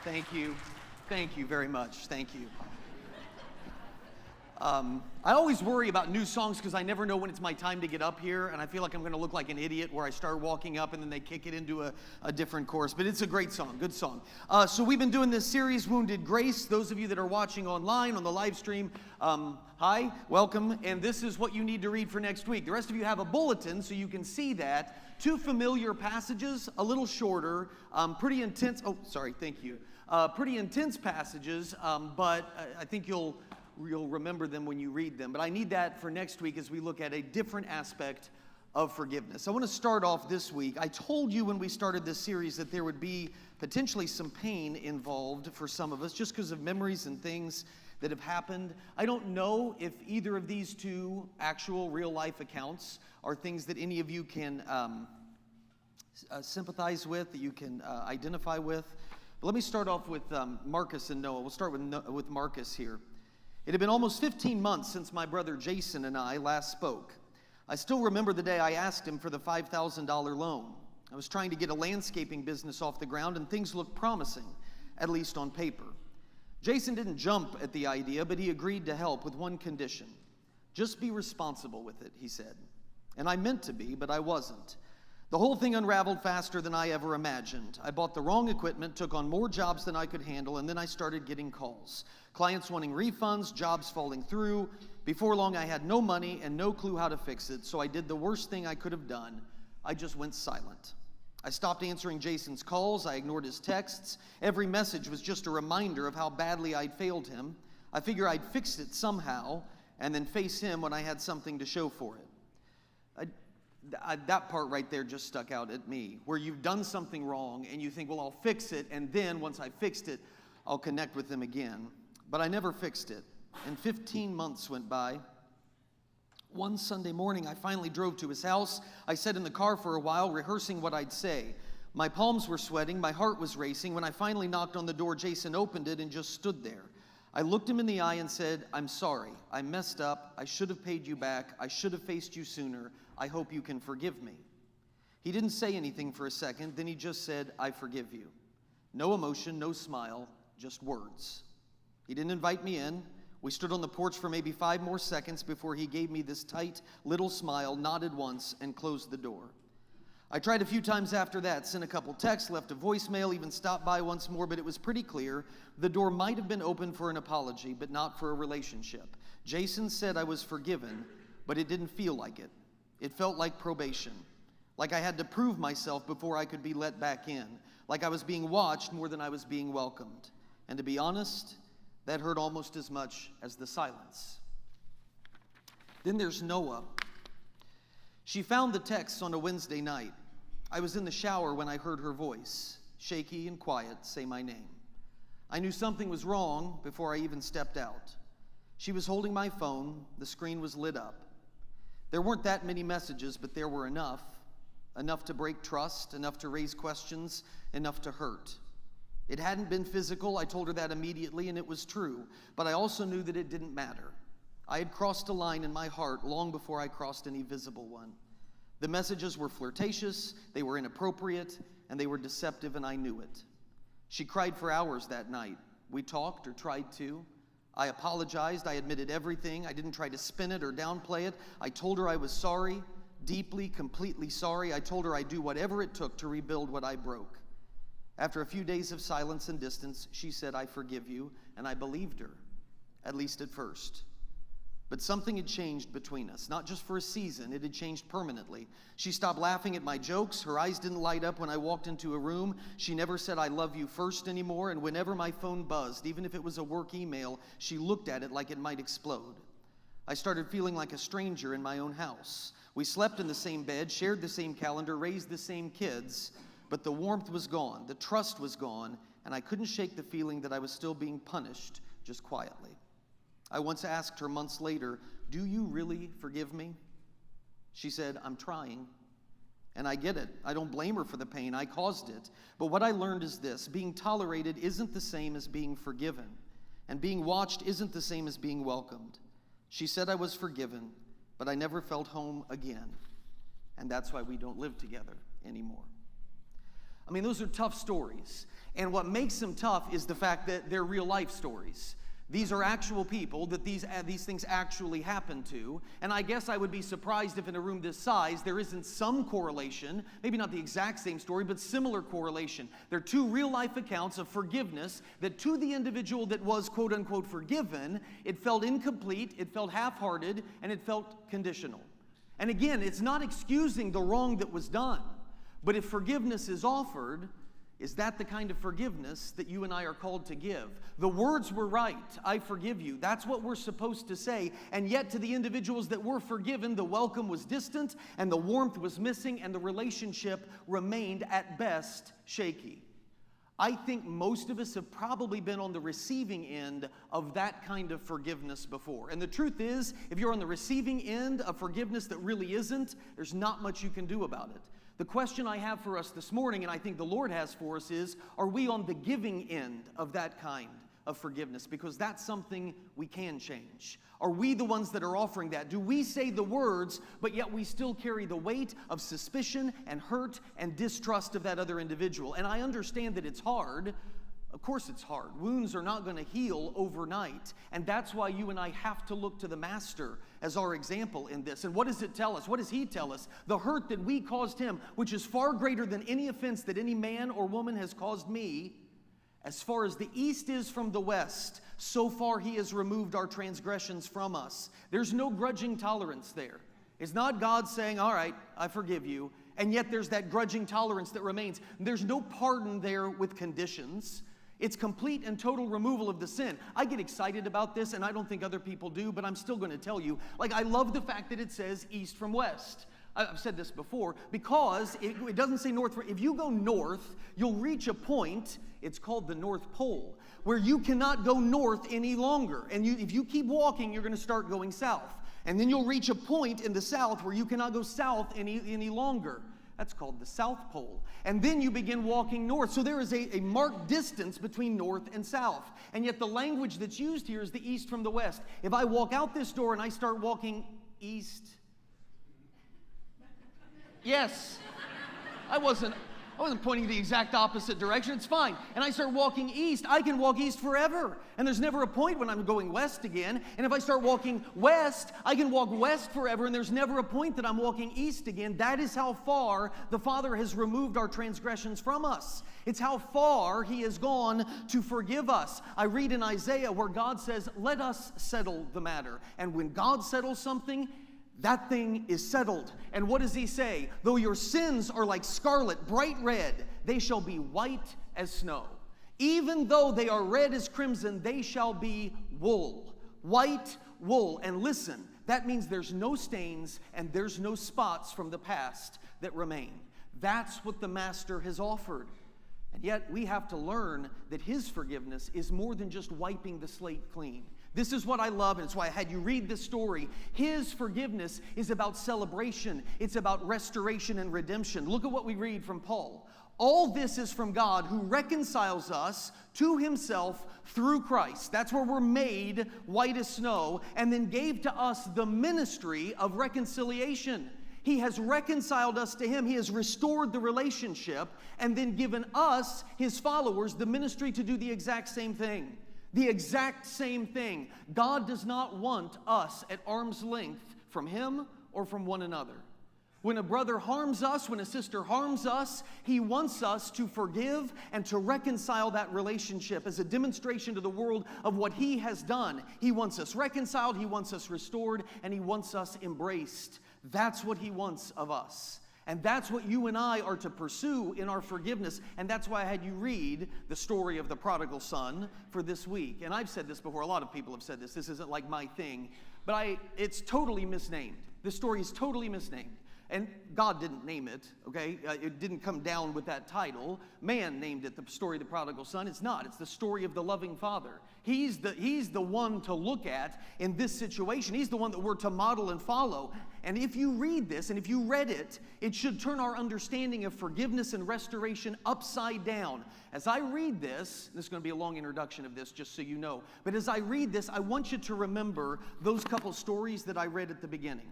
Thank you. Thank you very much. Thank you. I always worry about new songs because I never know when it's my time to get up here, and I feel like I'm going to look like an idiot where I start walking up and then they kick it into a different chorus. But it's a great song, good song. So we've been doing this series, Wounded Grace. Those of you that are watching online on the live stream, hi, welcome. And this is what you need to read for next week. The rest of you have a bulletin so you can see that. 2 familiar passages, a little shorter, pretty intense. Oh, sorry, thank you. Pretty intense passages, but I think you'll remember them when you read them. But I need that for next week as we look at a different aspect of forgiveness. I want to start off this week. I told you when we started this series that there would be potentially some pain involved for some of us just because of memories and things that have happened. I don't know if either of these two actual real life accounts are things that any of you can sympathize with, that you can identify with. But let me start off with Marcus and Noah. We'll start with Marcus here. It had been almost 15 months since my brother Jason and I last spoke. I still remember the day I asked him for the $5,000 loan. I was trying to get a landscaping business off the ground, and things looked promising, at least on paper. Jason didn't jump at the idea, but he agreed to help with one condition. Just be responsible with it, he said. And I meant to be, but I wasn't. The whole thing unraveled faster than I ever imagined. I bought the wrong equipment, took on more jobs than I could handle, and then I started getting calls. Clients wanting refunds, jobs falling through. Before long, I had no money and no clue how to fix it, so I did the worst thing I could have done. I just went silent. I stopped answering Jason's calls. I ignored his texts. Every message was just a reminder of how badly I'd failed him. I figured I'd fix it somehow and then face him when I had something to show for it. That part right there just stuck out at me, where you've done something wrong and you think, well, I'll fix it, and then once I fixed it, I'll connect with them again. But I never fixed it, and 15 months went by. One Sunday morning, I finally drove to his house. I sat in the car for a while, rehearsing what I'd say. My palms were sweating, my heart was racing. When I finally knocked on the door, Jason opened it and just stood there. I looked him in the eye and said, I'm sorry. I messed up. I should have paid you back. I should have faced you sooner. I hope you can forgive me. He didn't say anything for a second. Then he just said, I forgive you. No emotion, no smile, just words. He didn't invite me in. We stood on the porch for maybe 5 more seconds before he gave me this tight little smile, nodded once, and closed the door. I tried a few times after that, sent a couple texts, left a voicemail, even stopped by once more, but it was pretty clear the door might have been open for an apology, but not for a relationship. Jason said I was forgiven, but it didn't feel like it. It felt like probation, like I had to prove myself before I could be let back in, like I was being watched more than I was being welcomed. And to be honest, that hurt almost as much as the silence. Then there's Noah. She found the texts on a Wednesday night. I was in the shower when I heard her voice, shaky and quiet, say my name. I knew something was wrong before I even stepped out. She was holding my phone. The screen was lit up. There weren't that many messages, but there were enough to break trust, enough to raise questions, enough to hurt. It hadn't been physical. I told her that immediately, and it was true, but I also knew that it didn't matter. I had crossed a line in my heart long before I crossed any visible one. The messages were flirtatious, they were inappropriate, and they were deceptive, and I knew it. She cried for hours that night. We talked, or tried to. I apologized. I admitted everything. I didn't try to spin it or downplay it. I told her I was sorry, deeply, completely sorry. I told her I'd do whatever it took to rebuild what I broke. After a few days of silence and distance, she said, I forgive you, and I believed her, at least at first. But something had changed between us, not just for a season, it had changed permanently. She stopped laughing at my jokes. Her eyes didn't light up when I walked into a room. She never said, I love you first anymore. And whenever my phone buzzed, even if it was a work email, she looked at it like it might explode. I started feeling like a stranger in my own house. We slept in the same bed, shared the same calendar, raised the same kids, but the warmth was gone, the trust was gone, and I couldn't shake the feeling that I was still being punished, just quietly. I once asked her months later, do you really forgive me? She said, I'm trying. And I get it. I don't blame her for the pain. I caused it. But what I learned is this: being tolerated isn't the same as being forgiven. And being watched isn't the same as being welcomed. She said I was forgiven, but I never felt home again. And that's why we don't live together anymore. I mean, those are tough stories. And what makes them tough is the fact that they're real life stories. These are actual people that these things actually happen to. And I guess I would be surprised if in a room this size there isn't some correlation, maybe not the exact same story, but similar correlation. They're two real life accounts of forgiveness that to the individual that was quote unquote forgiven, it felt incomplete, it felt half-hearted, and it felt conditional. And again, it's not excusing the wrong that was done, but if forgiveness is offered, is that the kind of forgiveness that you and I are called to give? The words were right, I forgive you. That's what we're supposed to say. And yet to the individuals that were forgiven, the welcome was distant and the warmth was missing and the relationship remained at best shaky. I think most of us have probably been on the receiving end of that kind of forgiveness before. And the truth is, if you're on the receiving end of forgiveness that really isn't, there's not much you can do about it. The question I have for us this morning, and I think the Lord has for us, is, are we on the giving end of that kind of forgiveness? Because that's something we can change. Are we the ones that are offering that? Do we say the words, but yet we still carry the weight of suspicion and hurt and distrust of that other individual? And I understand that it's hard. Of course it's hard. Wounds are not going to heal overnight. And that's why you and I have to look to the Master as our example in this. And what does it tell us? What does he tell us? The hurt that we caused him, which is far greater than any offense that any man or woman has caused me, as far as the east is from the west, so far he has removed our transgressions from us. There's no grudging tolerance there. It's not God saying, all right, I forgive you. And yet there's that grudging tolerance that remains. There's no pardon there with conditions. It's complete and total removal of the sin. I get excited about this, and I don't think other people do, but I'm still going to tell you. Like, I love the fact that it says east from west. I've said this before, because it doesn't say north. If you go north, you'll reach a point, it's called the North Pole, where you cannot go north any longer. And if you keep walking, you're going to start going south. And then you'll reach a point in the south where you cannot go south any longer. That's called the South Pole. And then you begin walking north. So there is a marked distance between north and south. And yet the language that's used here is the east from the west. If I walk out this door and I start walking east, yes, I wasn't pointing the exact opposite direction. It's fine. And I start walking east. I can walk east forever. And there's never a point when I'm going west again. And if I start walking west, I can walk west forever. And there's never a point that I'm walking east again. That is how far the Father has removed our transgressions from us. It's how far he has gone to forgive us. I read in Isaiah where God says, let us settle the matter. And when God settles something, that thing is settled. And what does he say? Though your sins are like scarlet, bright red, they shall be white as snow. Even though they are red as crimson, they shall be wool. White wool. And listen, that means there's no stains and there's no spots from the past that remain. That's what the Master has offered. And yet we have to learn that his forgiveness is more than just wiping the slate clean. This is what I love, and it's why I had you read this story. His forgiveness is about celebration. It's about restoration and redemption. Look at what we read from Paul. All this is from God who reconciles us to himself through Christ. That's where we're made white as snow, and then gave to us the ministry of reconciliation. He has reconciled us to him. He has restored the relationship, and then given us, his followers, the ministry to do the exact same thing. The exact same thing. God does not want us at arm's length from him or from one another. When a brother harms us, when a sister harms us, he wants us to forgive and to reconcile that relationship as a demonstration to the world of what he has done. He wants us reconciled, he wants us restored, and he wants us embraced. That's what he wants of us. And that's what you and I are to pursue in our forgiveness. And that's why I had you read the story of the prodigal son for this week. And I've said this before. A lot of people have said this. This isn't like my thing. But it's totally misnamed. This story is totally misnamed. And God didn't name it, okay? It didn't come down with that title. Man named it the story of the prodigal son. It's not. It's the story of the loving father. He's the one to look at in this situation. He's the one that we're to model and follow. And if you read this, and if you read it, it should turn our understanding of forgiveness and restoration upside down. As I read this is going to be a long introduction of this, just so you know. But as I read this, I want you to remember those couple stories that I read at the beginning.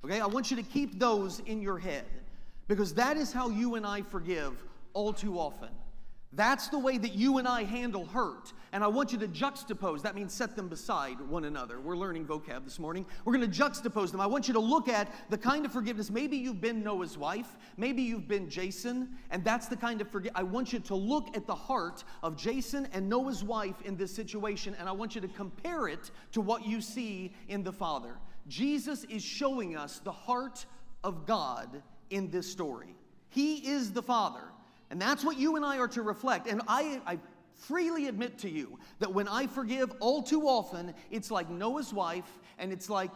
Okay, I want you to keep those in your head, because that is how you and I forgive all too often. That's the way that you and I handle hurt. And I want you to juxtapose. That means set them beside one another. We're learning vocab this morning. We're going to juxtapose them. I want you to look at the kind of forgiveness. Maybe you've been Noah's wife. Maybe you've been Jason. And that's the kind of forgiveness. I want you to look at the heart of Jason and Noah's wife in this situation. And I want you to compare it to what you see in the Father. Jesus is showing us the heart of God in this story. He is the Father. And that's what you and I are to reflect. And I freely admit to you that when I forgive, all too often, it's like Noah's wife and it's like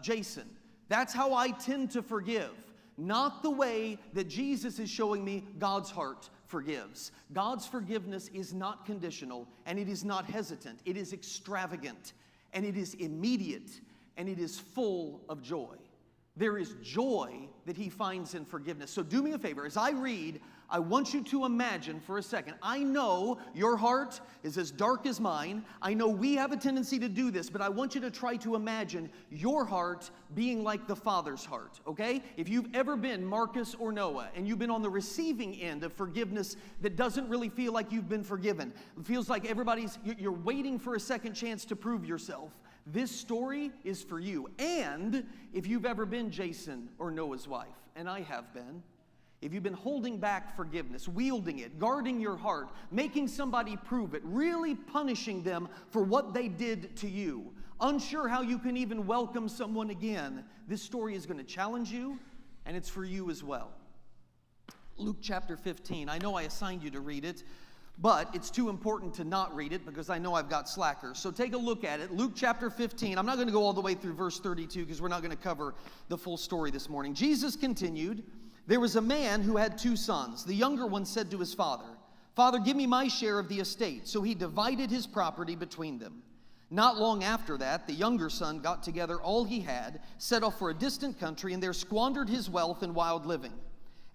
Jason. That's how I tend to forgive. Not the way that Jesus is showing me God's heart forgives. God's forgiveness is not conditional and it is not hesitant. It is extravagant and it is immediate and it is full of joy. There is joy that he finds in forgiveness. So do me a favor. As I read, I want you to imagine for a second. I know your heart is as dark as mine. I know we have a tendency to do this, but I want you to try to imagine your heart being like the Father's heart, okay? If you've ever been Marcus or Noah, and you've been on the receiving end of forgiveness that doesn't really feel like you've been forgiven, it feels like you're waiting for a second chance to prove yourself. This story is for you. And if you've ever been Jason or Noah's wife, and I have been, if you've been holding back forgiveness, wielding it, guarding your heart, making somebody prove it, really punishing them for what they did to you, unsure how you can even welcome someone again, this story is going to challenge you, and it's for you as well. Luke chapter 15. I know I assigned you to read it, but it's too important to not read it because I know I've got slackers. So take a look at it. Luke chapter 15. I'm not going to go all the way through verse 32 because we're not going to cover the full story this morning. Jesus continued, "There was a man who had 2 sons. The younger one said to his father, 'Father, give me my share of the estate.' So he divided his property between them. Not long after that, the younger son got together all he had, set off for a distant country, and there squandered his wealth in wild living.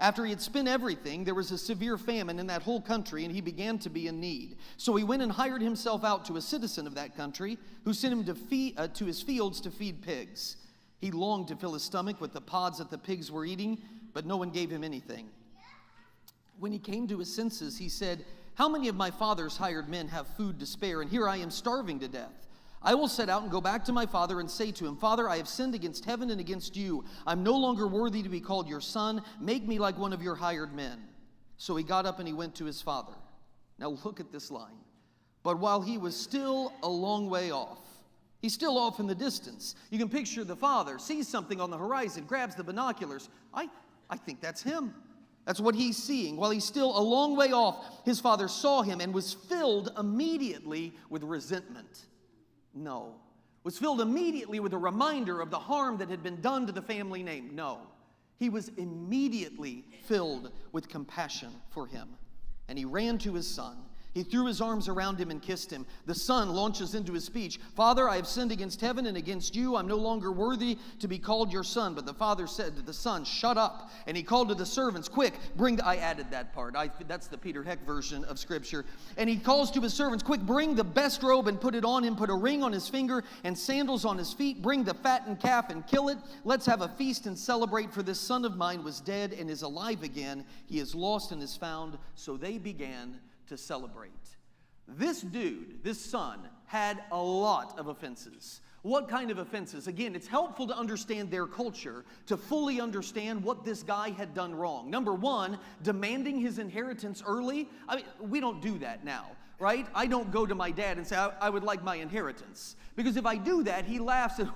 After he had spent everything, there was a severe famine in that whole country, and he began to be in need. So he went and hired himself out to a citizen of that country, who sent him to his fields to feed pigs. He longed to fill his stomach with the pods that the pigs were eating, but no one gave him anything. When he came to his senses, he said, 'How many of my father's hired men have food to spare, and here I am starving to death? I will set out and go back to my father and say to him, Father, I have sinned against heaven and against you. I'm no longer worthy to be called your son. Make me like one of your hired men.' So he got up and he went to his father." Now look at this line. "But while he was still a long way off," he's still off in the distance. You can picture the father sees something on the horizon, grabs the binoculars. I think that's him. That's what he's seeing. While he's still a long way off, his father saw him and was filled immediately with resentment. No. Was filled immediately with a reminder of the harm that had been done to the family name. No. He was immediately filled with compassion for him. And he ran to his son. He threw his arms around him and kissed him. The son launches into his speech, "Father, I have sinned against heaven and against you. I'm no longer worthy to be called your son." But the father said to the son, "Shut up." And he called to the servants, "Quick, I added that part. That's the Peter Heck version of Scripture. And he calls to his servants, "Quick, bring the best robe and put it on him. Put a ring on his finger and sandals on his feet. Bring the fattened calf and kill it. Let's have a feast and celebrate, for this son of mine was dead and is alive again. He is lost and is found." So they began to celebrate. This dude, this son, had a lot of offenses. What kind of offenses? Again, it's helpful to understand their culture to fully understand what this guy had done wrong. Number one, demanding his inheritance early. I mean, we don't do that now, right? I don't go to my dad and say, I would like my inheritance. Because if I do that, he laughs and,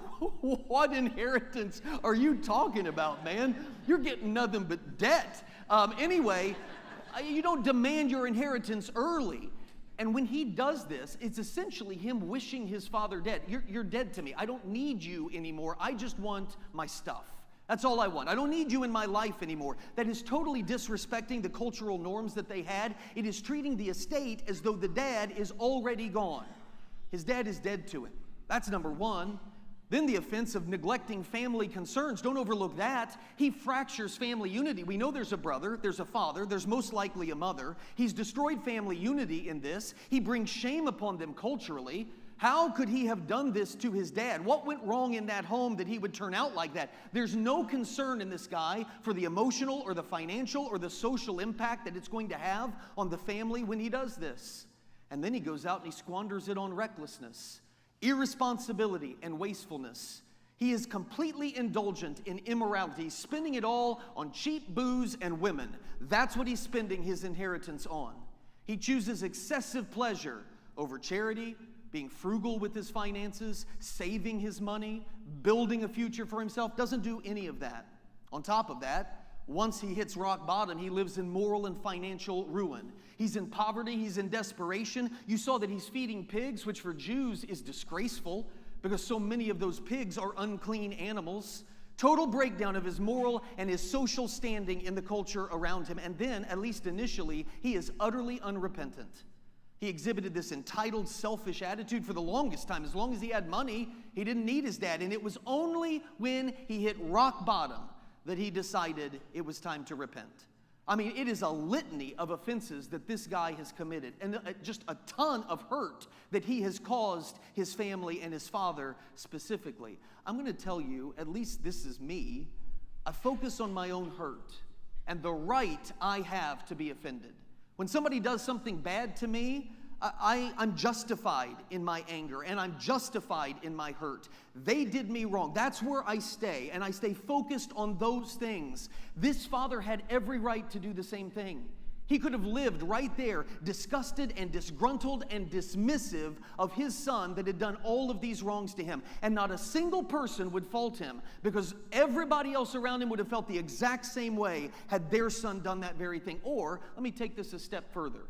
"What inheritance are you talking about, man? You're getting nothing but debt." Anyway, you don't demand your inheritance early. And when he does this, it's essentially him wishing his father dead. You're dead to me. I don't need you anymore. I just want my stuff. That's all I want. I don't need you in my life anymore. That is totally disrespecting the cultural norms that they had. It is treating the estate as though the dad is already gone. His dad is dead to him. That's number one. Then the offense of neglecting family concerns. Don't overlook that. He fractures family unity. We know there's a brother, there's a father, there's most likely a mother. He's destroyed family unity in this. He brings shame upon them culturally. How could he have done this to his dad? What went wrong in that home that he would turn out like that? There's no concern in this guy for the emotional or the financial or the social impact that it's going to have on the family when he does this. And then he goes out and he squanders it on recklessness, irresponsibility, and wastefulness. He is completely indulgent in immorality, spending it all on cheap booze and women. That's what he's spending his inheritance on. He chooses excessive pleasure over charity, being frugal with his finances, saving his money, building a future for himself. Doesn't do any of that. On top of that, once he hits rock bottom, he lives in moral and financial ruin. He's in poverty, he's in desperation. You saw that he's feeding pigs, which for Jews is disgraceful because so many of those pigs are unclean animals. Total breakdown of his moral and his social standing in the culture around him. And then, at least initially, he is utterly unrepentant. He exhibited this entitled, selfish attitude for the longest time. As long as he had money, he didn't need his dad. And it was only when he hit rock bottom that he decided it was time to repent. I mean, it is a litany of offenses that this guy has committed, and just a ton of hurt that he has caused his family and his father specifically. I'm going to tell you, at least this is me, I focus on my own hurt and the right I have to be offended. When somebody does something bad to me, I'm justified in my anger, and I'm justified in my hurt. They did me wrong. That's where I stay, and I stay focused on those things. This father had every right to do the same thing. He could have lived right there, disgusted and disgruntled and dismissive of his son that had done all of these wrongs to him. And not a single person would fault him, because everybody else around him would have felt the exact same way had their son done that very thing. Or, let me take this a step further.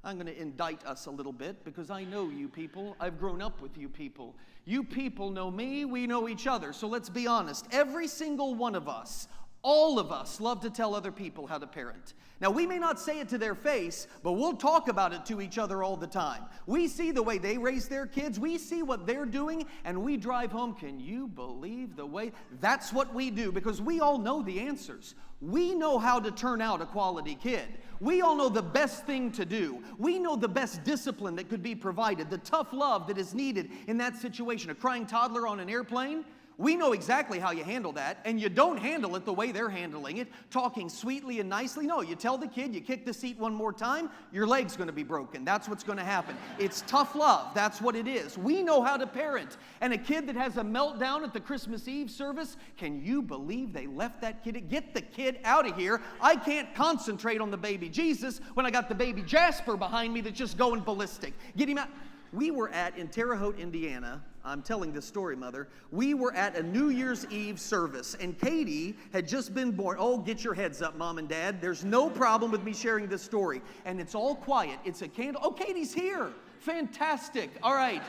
I'm going to indict us a little bit because I know you people. I've grown up with you people. You people know me. We know each other. So let's be honest. Every single one of us, all of us, love to tell other people how to parent. Now, we may not say it to their face, but we'll talk about it to each other all the time. We see the way they raise their kids. We see what they're doing, and we drive home. Can you believe the way? That's what we do, because we all know the answers. We know how to turn out a quality kid. We all know the best thing to do. We know the best discipline that could be provided, the tough love that is needed in that situation. A crying toddler on an airplane, we know exactly how you handle that, and you don't handle it the way they're handling it, talking sweetly and nicely. No, you tell the kid, you kick the seat one more time, your leg's going to be broken. That's what's going to happen. It's tough love. That's what it is. We know how to parent. And a kid that has a meltdown at the Christmas Eve service, can you believe they left that kid? Get the kid out of here. I can't concentrate on the baby Jesus when I got the baby Jasper behind me that's just going ballistic. Get him out. We were in Terre Haute, Indiana. I'm telling this story, Mother. We were at a New Year's Eve service, and Katie had just been born. Oh, get your heads up, Mom and Dad. There's no problem with me sharing this story. And it's all quiet. It's a candle. Oh, Katie's here. Fantastic. All right.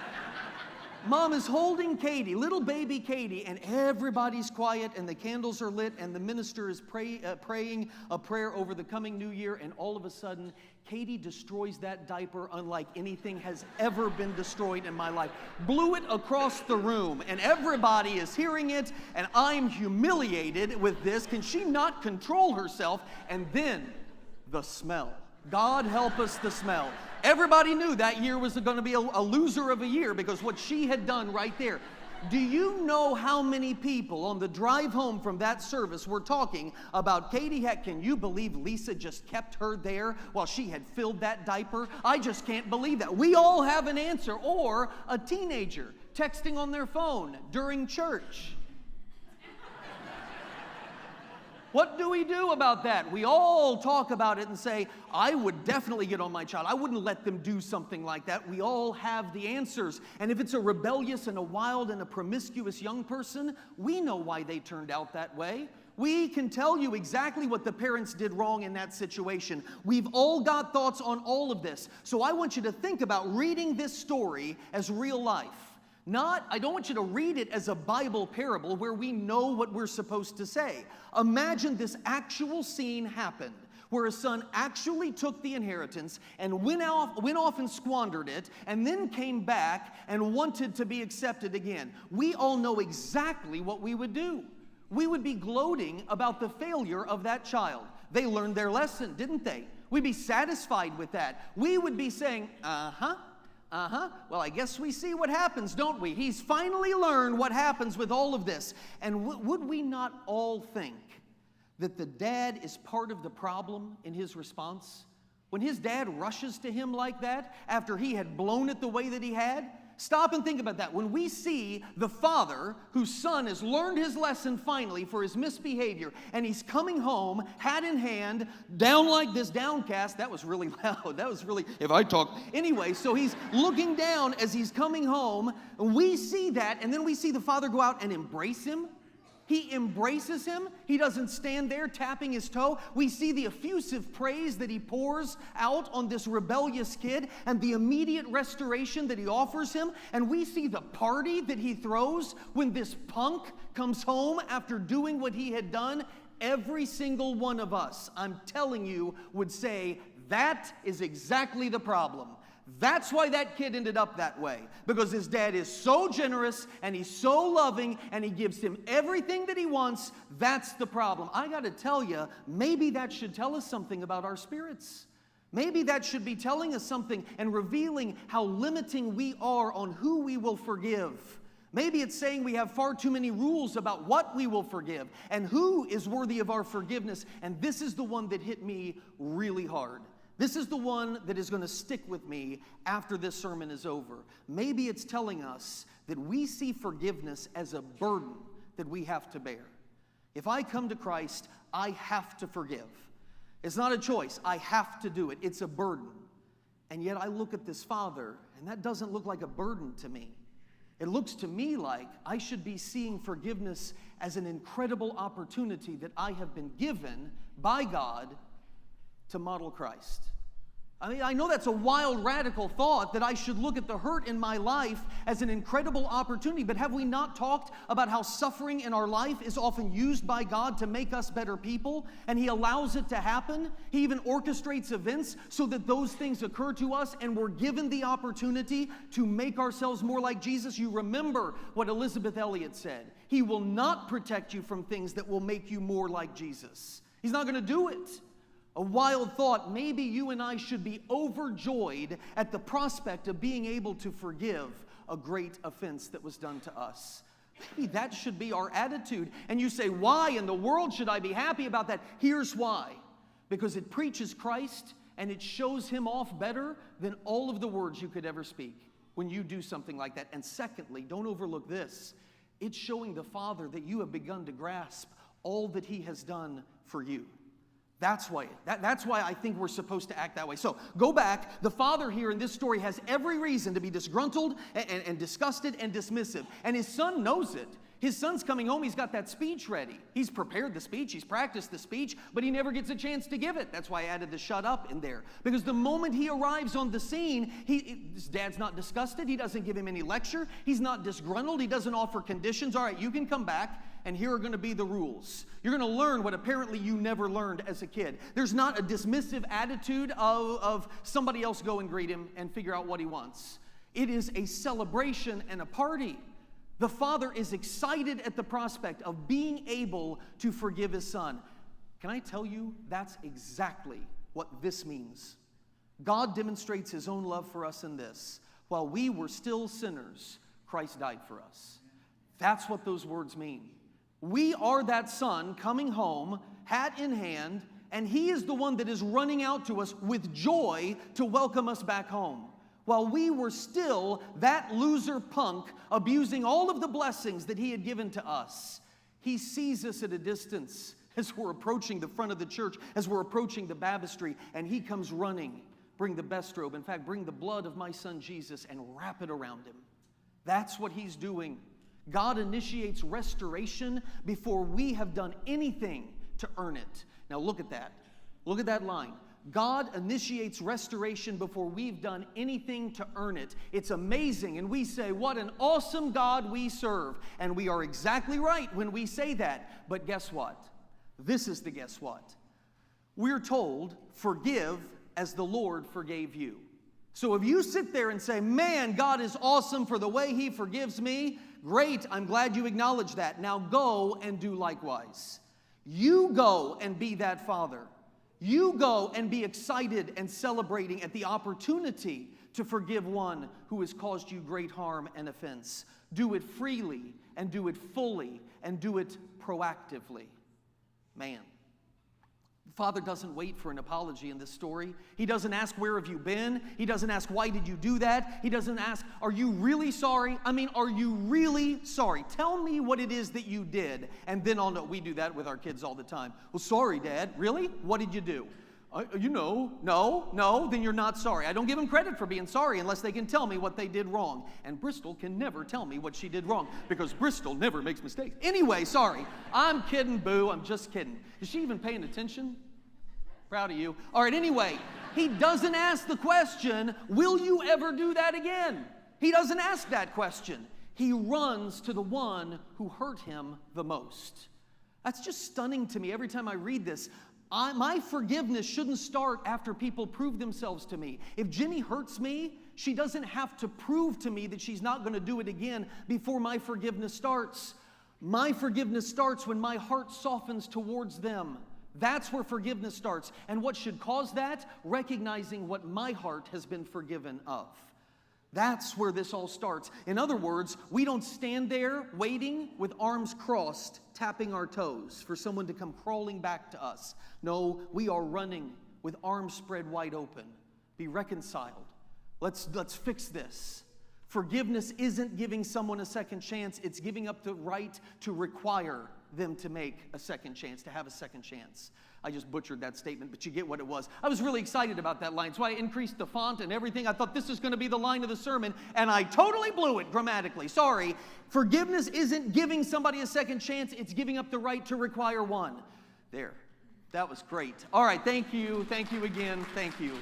Mom is holding Katie, little baby Katie, and everybody's quiet, and the candles are lit, and the minister is praying a prayer over the coming new year, and all of a sudden, Katie destroys that diaper unlike anything has ever been destroyed in my life. Blew it across the room, and everybody is hearing it, and I'm humiliated with this. Can she not control herself? And then, the smell. God help us, the smell. Everybody knew that year was going to be a loser of a year because what she had done right there. Do you know how many people on the drive home from that service were talking about Katie Heck? Can you believe Lisa just kept her there while she had filled that diaper? I just can't believe that. We all have an answer. Or a teenager texting on their phone during church. What do we do about that? We all talk about it and say, I would definitely get on my child. I wouldn't let them do something like that. We all have the answers. And if it's a rebellious and a wild and a promiscuous young person, we know why they turned out that way. We can tell you exactly what the parents did wrong in that situation. We've all got thoughts on all of this. So I want you to think about reading this story as real life. I don't want you to read it as a Bible parable where we know what we're supposed to say. Imagine this actual scene happened, where a son actually took the inheritance and went off and squandered it, and then came back and wanted to be accepted again. We all know exactly what we would do. We would be gloating about the failure of that child. They learned their lesson, didn't they? We'd be satisfied with that. We would be saying, Well, I guess we see what happens, don't we? He's finally learned what happens with all of this. And would we not all think that the dad is part of the problem in his response? When his dad rushes to him like that after he had blown it the way that he had, stop and think about that. When we see the father whose son has learned his lesson finally for his misbehavior, and he's coming home, hat in hand, down like this, downcast. That was really loud. That was really, if I talk. Anyway, so he's looking down as he's coming home. We see that, and then we see the father go out and embrace him. He embraces him. He doesn't stand there tapping his toe. We see the effusive praise that he pours out on this rebellious kid and the immediate restoration that he offers him. And we see the party that he throws when this punk comes home after doing what he had done. Every single one of us, I'm telling you, would say that is exactly the problem. That's why that kid ended up that way, because his dad is so generous and he's so loving and he gives him everything that he wants. That's the problem. I got to tell you, maybe that should tell us something about our spirits. Maybe that should be telling us something and revealing how limiting we are on who we will forgive. Maybe it's saying we have far too many rules about what we will forgive and who is worthy of our forgiveness. And this is the one that hit me really hard. This is the one that is going to stick with me after this sermon is over. Maybe it's telling us that we see forgiveness as a burden that we have to bear. If I come to Christ, I have to forgive. It's not a choice. I have to do it. It's a burden. And yet I look at this father, and that doesn't look like a burden to me. It looks to me like I should be seeing forgiveness as an incredible opportunity that I have been given by God to model Christ. I mean, I know that's a wild, radical thought that I should look at the hurt in my life as an incredible opportunity, but have we not talked about how suffering in our life is often used by God to make us better people, and He allows it to happen? He even orchestrates events so that those things occur to us, and we're given the opportunity to make ourselves more like Jesus. You remember what Elisabeth Elliot said. He will not protect you from things that will make you more like Jesus. He's not going to do it. A wild thought, maybe you and I should be overjoyed at the prospect of being able to forgive a great offense that was done to us. Maybe that should be our attitude. And you say, why in the world should I be happy about that? Here's why. Because it preaches Christ and it shows Him off better than all of the words you could ever speak when you do something like that. And secondly, don't overlook this. It's showing the Father that you have begun to grasp all that He has done for you. That's why I think we're supposed to act that way. So go back. The father here in this story has every reason to be disgruntled and disgusted and dismissive. And his son knows it. His son's coming home. He's got that speech ready. He's prepared the speech. He's practiced the speech, but he never gets a chance to give it. That's why I added the shut up in there. Because the moment he arrives on the scene, his dad's not disgusted. He doesn't give him any lecture. He's not disgruntled. He doesn't offer conditions. All right, you can come back, and here are going to be the rules. You're going to learn what apparently you never learned as a kid. There's not a dismissive attitude of somebody else go and greet him and figure out what he wants. It is a celebration and a party. The father is excited at the prospect of being able to forgive his son. Can I tell you, that's exactly what this means. God demonstrates His own love for us in this. While we were still sinners, Christ died for us. That's what those words mean. We are that son coming home, hat in hand, and He is the one that is running out to us with joy to welcome us back home. While we were still that loser punk abusing all of the blessings that He had given to us, He sees us at a distance as we're approaching the front of the church, as we're approaching the baptistry, and He comes running. Bring the best robe. In fact, bring the blood of my son Jesus and wrap it around Him. That's what He's doing. God initiates restoration before we have done anything to earn it. Now look at that. Look at that line. God initiates restoration before we've done anything to earn it. It's amazing, and we say, what an awesome God we serve. And we are exactly right when we say that. But guess what? This is the guess what. We're told, forgive as the Lord forgave you. So if you sit there and say, man, God is awesome for the way He forgives me, great, I'm glad you acknowledge that. Now go and do likewise. You go and be that father. You go and be excited and celebrating at the opportunity to forgive one who has caused you great harm and offense. Do it freely and do it fully and do it proactively. Man. Father doesn't wait for an apology in this story. He doesn't ask, where have you been? He doesn't ask, why did you do that? He doesn't ask, are you really sorry? I mean, are you really sorry? Tell me what it is that you did. And then I'll know. We do that with our kids all the time. Well, sorry, Dad. Really? What did you do? No, then you're not sorry. I don't give them credit for being sorry unless they can tell me what they did wrong. And Bristol can never tell me what she did wrong because Bristol never makes mistakes. Anyway, sorry. I'm kidding, boo. I'm just kidding. Is she even paying attention? Proud of you. All right, anyway, he doesn't ask the question, will you ever do that again? He doesn't ask that question. He runs to the one who hurt him the most. That's just stunning to me every time I read this. My forgiveness shouldn't start after people prove themselves to me. If Jenny hurts me, she doesn't have to prove to me that she's not going to do it again before my forgiveness starts. My forgiveness starts when my heart softens towards them. That's where forgiveness starts. And what should cause that? Recognizing what my heart has been forgiven of. That's where this all starts. In other words, we don't stand there waiting with arms crossed, tapping our toes for someone to come crawling back to us. No, we are running with arms spread wide open. Be reconciled. Let's fix this. Forgiveness isn't giving someone a second chance. It's giving up the right to require them to make a second chance, to have a second chance. I just butchered that statement, but you get what it was. I was really excited about that line, so I increased the font and everything. I thought this is going to be the line of the sermon, and I totally blew it grammatically. Sorry. Forgiveness isn't giving somebody a second chance. It's giving up the right to require one. There. That was great. All right, thank you. Thank you again. Thank you.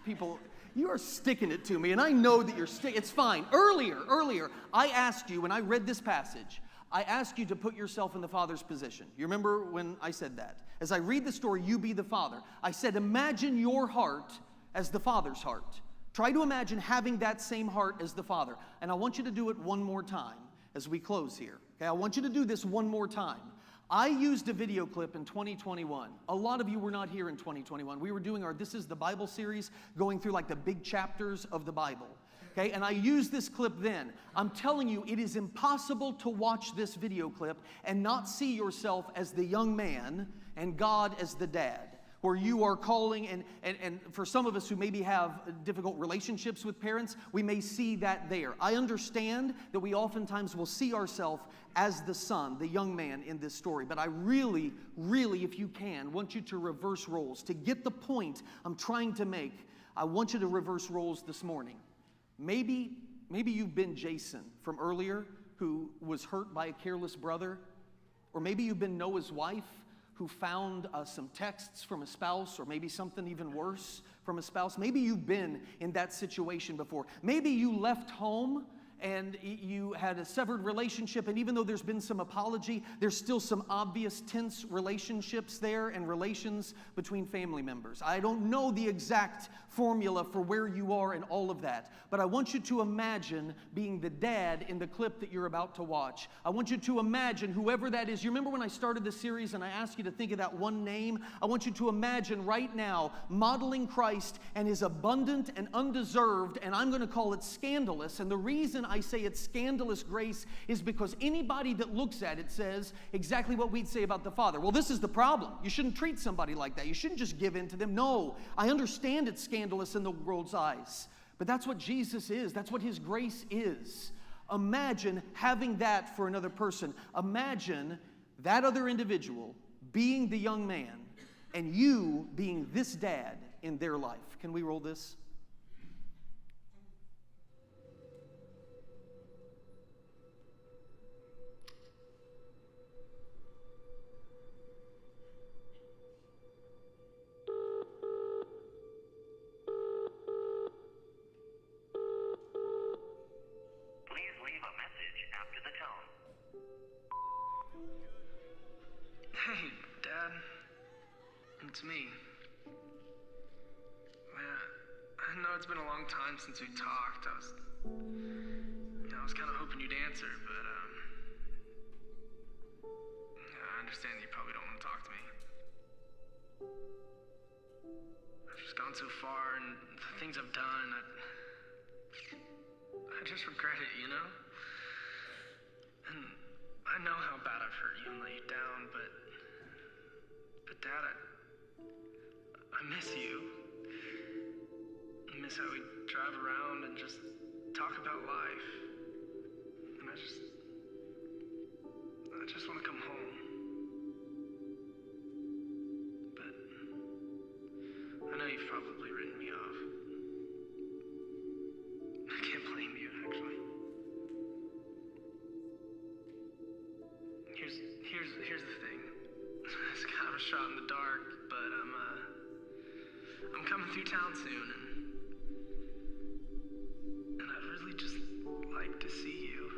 People, you are sticking it to me, and I know that you're sticking. It's fine. Earlier, I asked you, when I read this passage, I ask you to put yourself in the Father's position. You remember when I said that? As I read the story, you be the Father. I said, imagine your heart as the Father's heart. Try to imagine having that same heart as the Father. And I want you to do it one more time as we close here. Okay, I want you to do this one more time. I used a video clip in 2021. A lot of you were not here in 2021. We were doing our This is the Bible series, going through like the big chapters of the Bible. Okay, and I used this clip then. I'm telling you, it is impossible to watch this video clip and not see yourself as the young man and God as the dad. Where you are calling, and for some of us who maybe have difficult relationships with parents, we may see that there. I understand that we oftentimes will see ourselves as the son, the young man in this story, but I really, if you can, want you to reverse roles. To get the point I'm trying to make, I want you to reverse roles this morning. Maybe you've been Jason from earlier who was hurt by a careless brother, or maybe you've been Noah's wife who found some texts from a spouse, or maybe something even worse from a spouse. Maybe you've been in that situation before. Maybe you left home and you had a severed relationship, and even though there's been some apology, there's still some obvious tense relationships there and relations between family members. I don't know the exact formula for where you are and all of that, but I want you to imagine being the dad in the clip that you're about to watch. I want you to imagine whoever that is. You remember when I started the series and I asked you to think of that one name? I want you to imagine right now modeling Christ and his abundant and undeserved, and I'm going to call it scandalous, and the reason I say it's scandalous grace is because anybody that looks at it says exactly what we'd say about the Father. Well, this is the problem. You shouldn't treat somebody like that. You shouldn't just give in to them. No, I understand it's scandalous in the world's eyes, but that's what Jesus is. That's what his grace is. Imagine having that for another person. Imagine that other individual being the young man and you being this dad in their life. Can we roll this? Hey, Dad. It's me. Man, I know it's been a long time since we talked. I was kind of hoping you'd answer, but I understand you probably don't want to talk to me. I've just gone so far and the things I've done, I just regret it, you know? And I know how bad I've hurt you and let you down, but Dad, I miss you. I miss how we drive around and just talk about life. And I just want to come home. But I know you've probably written me off. I can't blame you, actually. Here's the thing. It's kind of a shot in the dark, but I'm coming through town soon, and I'd really just like to see you.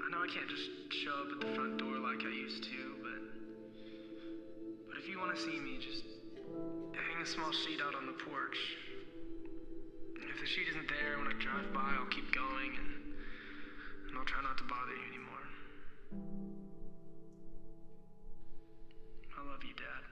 I know I can't just show up at the front door like I used to, but if you want to see me, just hang a small sheet out on the porch. And if the sheet isn't there when I drive by, I'll keep going, and I'll try not to bother you anymore. I love you, Dad.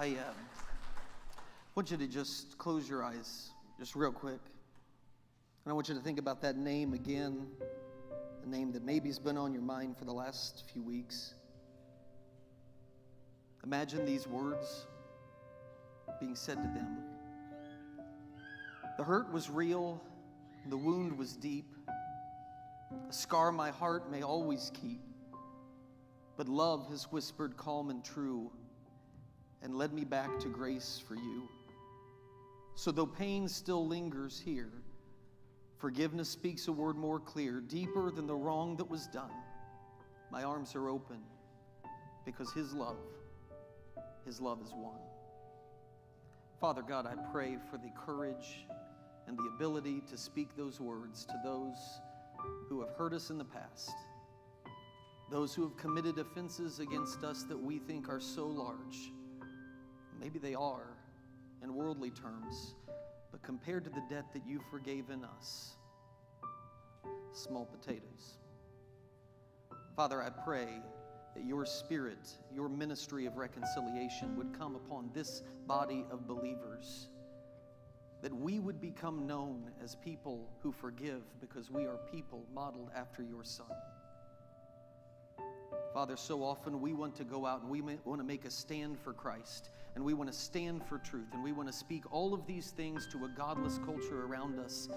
I want you to just close your eyes, just real quick. And I want you to think about that name again, the name that maybe has been on your mind for the last few weeks. Imagine these words being said to them. The hurt was real, the wound was deep, a scar my heart may always keep, but love has whispered calm and true, and led me back to grace for you. So though pain still lingers here, forgiveness speaks a word more clear, deeper than the wrong that was done. My arms are open because His love is one. Father God, I pray for the courage and the ability to speak those words to those who have hurt us in the past, those who have committed offenses against us that we think are so large. Maybe they are in worldly terms, but compared to the debt that you forgave in us, small potatoes. Father, I pray that your Spirit, your ministry of reconciliation would come upon this body of believers, that we would become known as people who forgive because we are people modeled after your Son. Father, so often we want to go out and we want to make a stand for Christ, and we want to stand for truth, and we want to speak all of these things to a godless culture around us.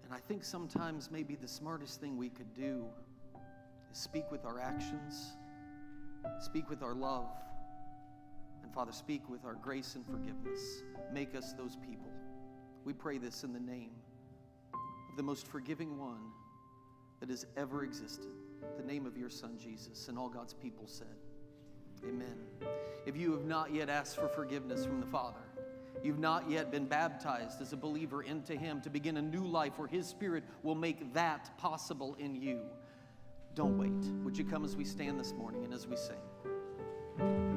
And I think sometimes maybe the smartest thing we could do is speak with our actions, speak with our love, and Father, speak with our grace and forgiveness. Make us those people. We pray this in the name of the most forgiving one that has ever existed, the name of your Son, Jesus, and all God's people said, amen. If you have not yet asked for forgiveness from the Father, you've not yet been baptized as a believer into Him to begin a new life where His Spirit will make that possible in you, don't wait. Would you come as we stand this morning and as we sing?